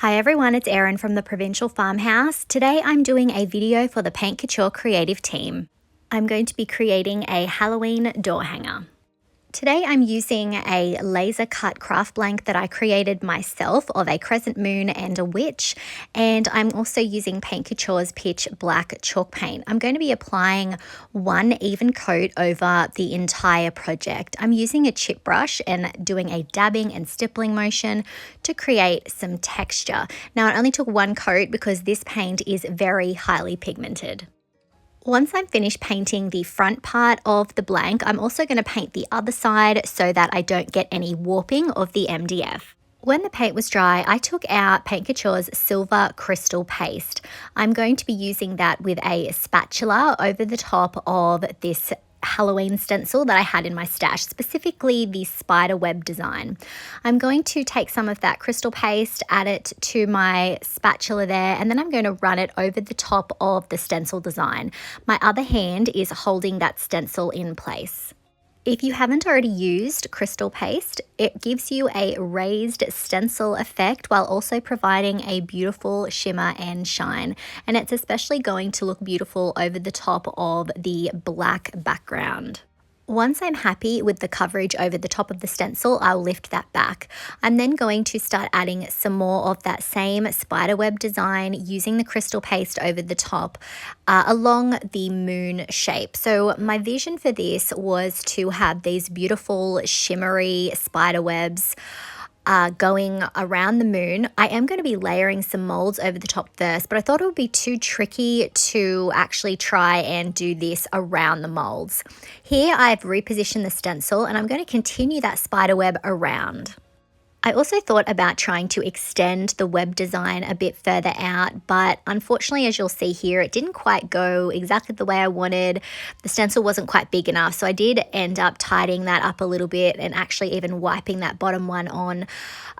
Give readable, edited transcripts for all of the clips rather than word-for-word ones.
Hi everyone, it's Erin from the Provincial Farmhouse. Today I'm doing a video for the Paint Couture creative team. I'm going to be creating a Halloween door hanger. Today I'm using a laser cut craft blank that I created myself of a crescent moon and a witch, and I'm also using Paint Couture's pitch black chalk paint. I'm going to be applying one even coat over the entire project. I'm using a chip brush and doing a dabbing and stippling motion to create some texture. Now I only took one coat because this paint is very highly pigmented. Once I'm finished painting the front part of the blank, I'm also going to paint the other side so that I don't get any warping of the MDF. When the paint was dry, I took out Paint Couture's silver crystal paste. I'm going to be using that with a spatula over the top of this Halloween stencil that I had in my stash, specifically the spiderweb design. I'm going to take some of that crystal paste, add it to my spatula there, and then I'm going to run it over the top of the stencil design. My other hand is holding that stencil in place. If you haven't already used crystal paste, it gives you a raised stencil effect while also providing a beautiful shimmer and shine. And it's especially going to look beautiful over the top of the black background. Once I'm happy with the coverage over the top of the stencil, I'll lift that back. I'm then going to start adding some more of that same spiderweb design using the crystal paste over the top along the moon shape. So my vision for this was to have these beautiful shimmery spiderwebs going around the moon. I am going to be layering some molds over the top first, but I thought it would be too tricky to actually try and do this around the molds. Here I've repositioned the stencil and I'm going to continue that spider web around. I also thought about trying to extend the web design a bit further out, but unfortunately, as you'll see here, it didn't quite go exactly the way I wanted. The stencil wasn't quite big enough, so I did end up tidying that up a little bit and actually even wiping that bottom one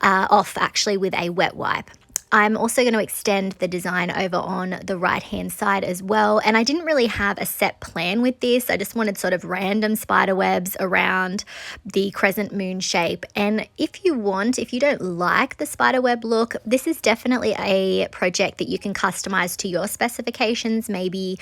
off actually with a wet wipe. I'm also going to extend the design over on the right hand side as well, and I didn't really have a set plan with this. I just wanted sort of random spider webs around the crescent moon shape. And if you don't like the spider web look, this is definitely a project that you can customize to your specifications. Maybe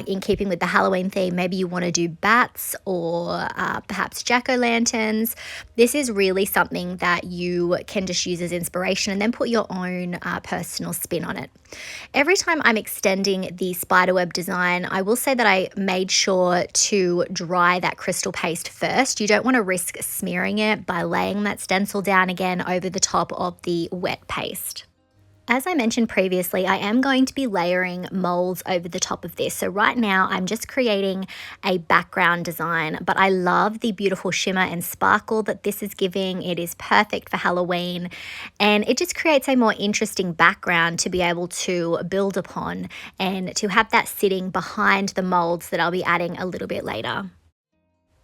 in keeping with the Halloween theme, maybe you want to do bats or perhaps jack-o'-lanterns. This is really something that you can just use as inspiration and then put your own personal spin on it. Every time I'm extending the spiderweb design, I will say that I made sure to dry that crystal paste first. You don't want to risk smearing it by laying that stencil down again over the top of the wet paste. As I mentioned previously, I am going to be layering molds over the top of this. So right now I'm just creating a background design, but I love the beautiful shimmer and sparkle that this is giving. It is perfect for Halloween, and it just creates a more interesting background to be able to build upon and to have that sitting behind the molds that I'll be adding a little bit later.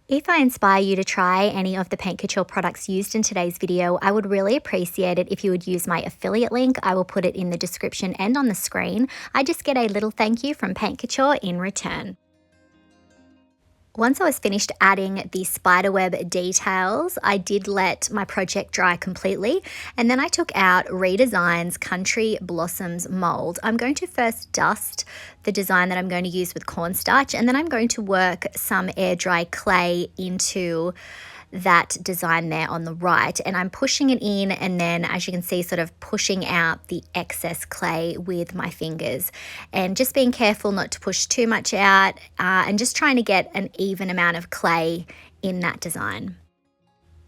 If I inspire you to try any of the Paint Couture products used in today's video, I would really appreciate it if you would use my affiliate link. I will put it in the description and on the screen. I just get a little thank you from Paint Couture in return. Once I was finished adding the spiderweb details, I did let my project dry completely, and then I took out Redesign's Country Blossoms mold. I'm going to first dust the design that I'm going to use with cornstarch, and then I'm going to work some air dry clay into that design there on the right, and I'm pushing it in, and then as you can see, sort of pushing out the excess clay with my fingers, and just being careful not to push too much out, and just trying to get an even amount of clay in that design.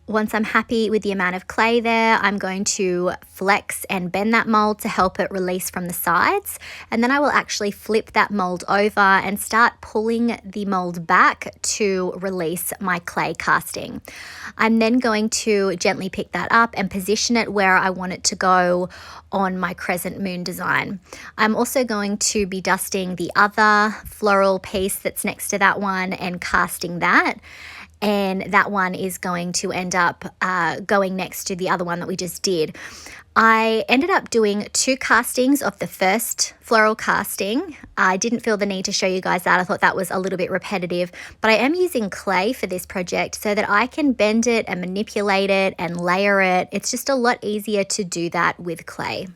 Once I'm happy with the amount of clay there, I'm going to flex and bend that mold to help it release from the sides. And then I will actually flip that mold over and start pulling the mold back to release my clay casting. I'm then going to gently pick that up and position it where I want it to go on my crescent moon design. I'm also going to be dusting the other floral piece that's next to that one and casting that. And that one is going to end up going next to the other one that we just did. I ended up doing 2 castings of the first floral casting. I didn't feel the need to show you guys that. I thought that was a little bit repetitive, but I am using clay for this project so that I can bend it and manipulate it and layer it. It's just a lot easier to do that with clay.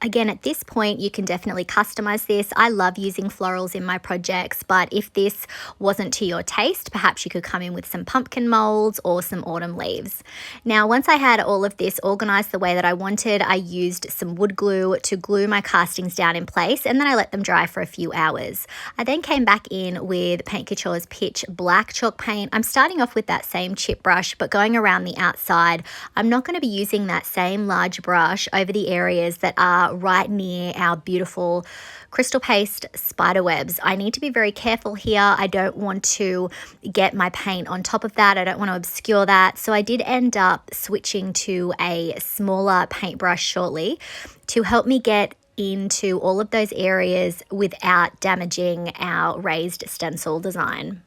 Again, at this point, you can definitely customize this. I love using florals in my projects, but if this wasn't to your taste, perhaps you could come in with some pumpkin molds or some autumn leaves. Now, once I had all of this organized the way that I wanted, I used some wood glue to glue my castings down in place, and then I let them dry for a few hours. I then came back in with Paint Couture's Pitch Black chalk paint. I'm starting off with that same chip brush, but going around the outside. I'm not going to be using that same large brush over the areas that are right near our beautiful crystal paste spider webs. I need to be very careful here. I don't want to get my paint on top of that. I don't want to obscure that. So I did end up switching to a smaller paintbrush shortly to help me get into all of those areas without damaging our raised stencil design.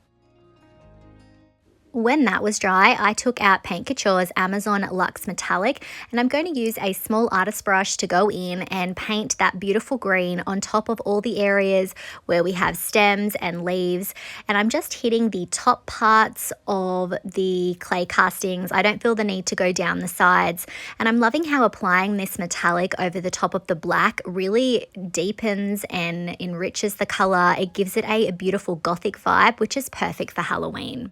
When that was dry, I took out Paint Couture's Amazon Luxe Metallic, and I'm going to use a small artist brush to go in and paint that beautiful green on top of all the areas where we have stems and leaves. And I'm just hitting the top parts of the clay castings. I don't feel the need to go down the sides. And I'm loving how applying this metallic over the top of the black really deepens and enriches the color. It gives it a beautiful gothic vibe, which is perfect for Halloween.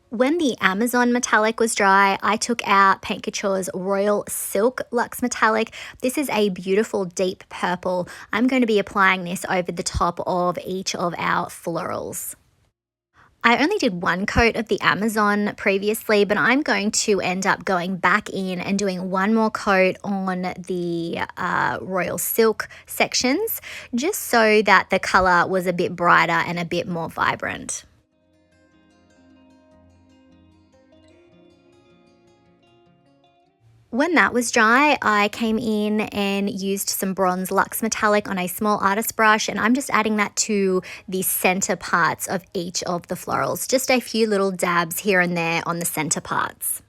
When the Amazon Metallic was dry, I took out Paint Couture's Royal Silk Luxe Metallic. This is a beautiful deep purple. I'm going to be applying this over the top of each of our florals. I only did one coat of the Amazon previously, but I'm going to end up going back in and doing one more coat on the Royal Silk sections, just so that the color was a bit brighter and a bit more vibrant. When that was dry, I came in and used some bronze Luxe Metallic on a small artist brush, and I'm just adding that to the center parts of each of the florals, just a few little dabs here and there on the center parts.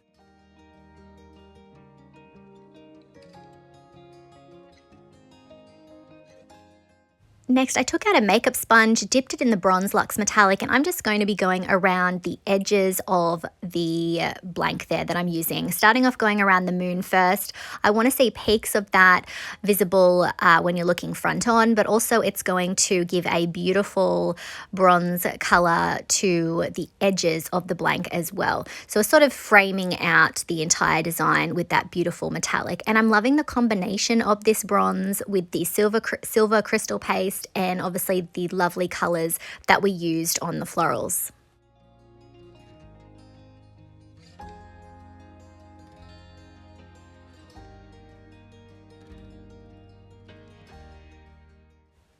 Next, I took out a makeup sponge, dipped it in the bronze Luxe Metallic, and I'm just going to be going around the edges of the blank there that I'm using. Starting off going around the moon first. I want to see peaks of that visible when you're looking front on, but also it's going to give a beautiful bronze color to the edges of the blank as well. So it's sort of framing out the entire design with that beautiful metallic. And I'm loving the combination of this bronze with the silver crystal paste, and obviously the lovely colors that we used on the florals.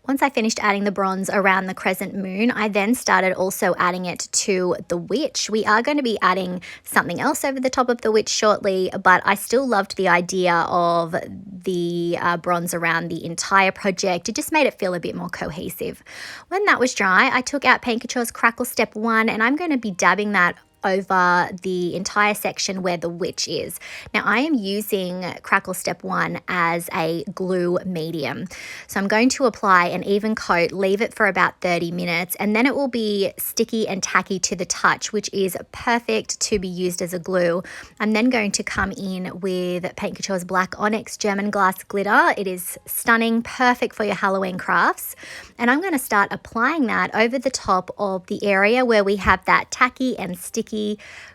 Once I finished adding the bronze around the crescent moon, I then started also adding it to the witch. We are going to be adding something else over the top of the witch shortly, but I still loved the idea of the bronze around the entire project. It just made it feel a bit more cohesive. When that was dry, I took out Paint Couture's Crackle Step 1, and I'm going to be dabbing that over the entire section where the witch is. Now I am using Crackle Step 1 as a glue medium. So I'm going to apply an even coat, leave it for about 30 minutes, and then it will be sticky and tacky to the touch, which is perfect to be used as a glue. I'm then going to come in with Paint Couture's Black Onyx German Glass Glitter. It is stunning, perfect for your Halloween crafts. And I'm going to start applying that over the top of the area where we have that tacky and sticky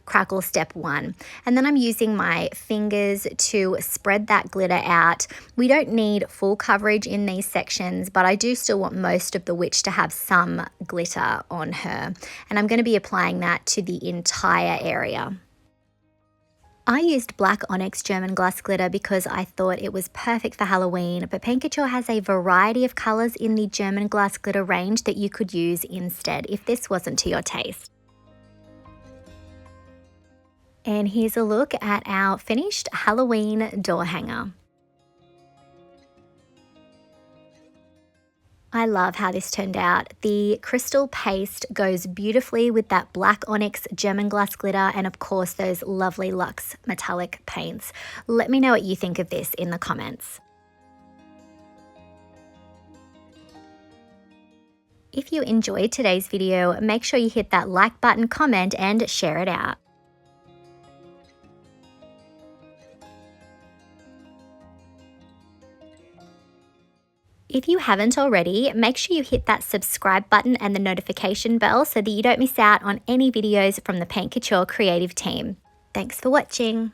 Crackle Step 1. And then I'm using my fingers to spread that glitter out. We don't need full coverage in these sections, but I do still want most of the witch to have some glitter on her. And I'm going to be applying that to the entire area. I used Black Onyx German Glass Glitter because I thought it was perfect for Halloween, but Paint Couture has a variety of colors in the German Glass Glitter range that you could use instead if this wasn't to your taste. And here's a look at our finished Halloween door hanger. I love how this turned out. The crystal paste goes beautifully with that Black Onyx German Glass Glitter and of course those lovely luxe metallic paints. Let me know what you think of this in the comments. If you enjoyed today's video, make sure you hit that like button, comment, and share it out. If you haven't already, make sure you hit that subscribe button and the notification bell so that you don't miss out on any videos from the Paint Couture creative team. Thanks for watching.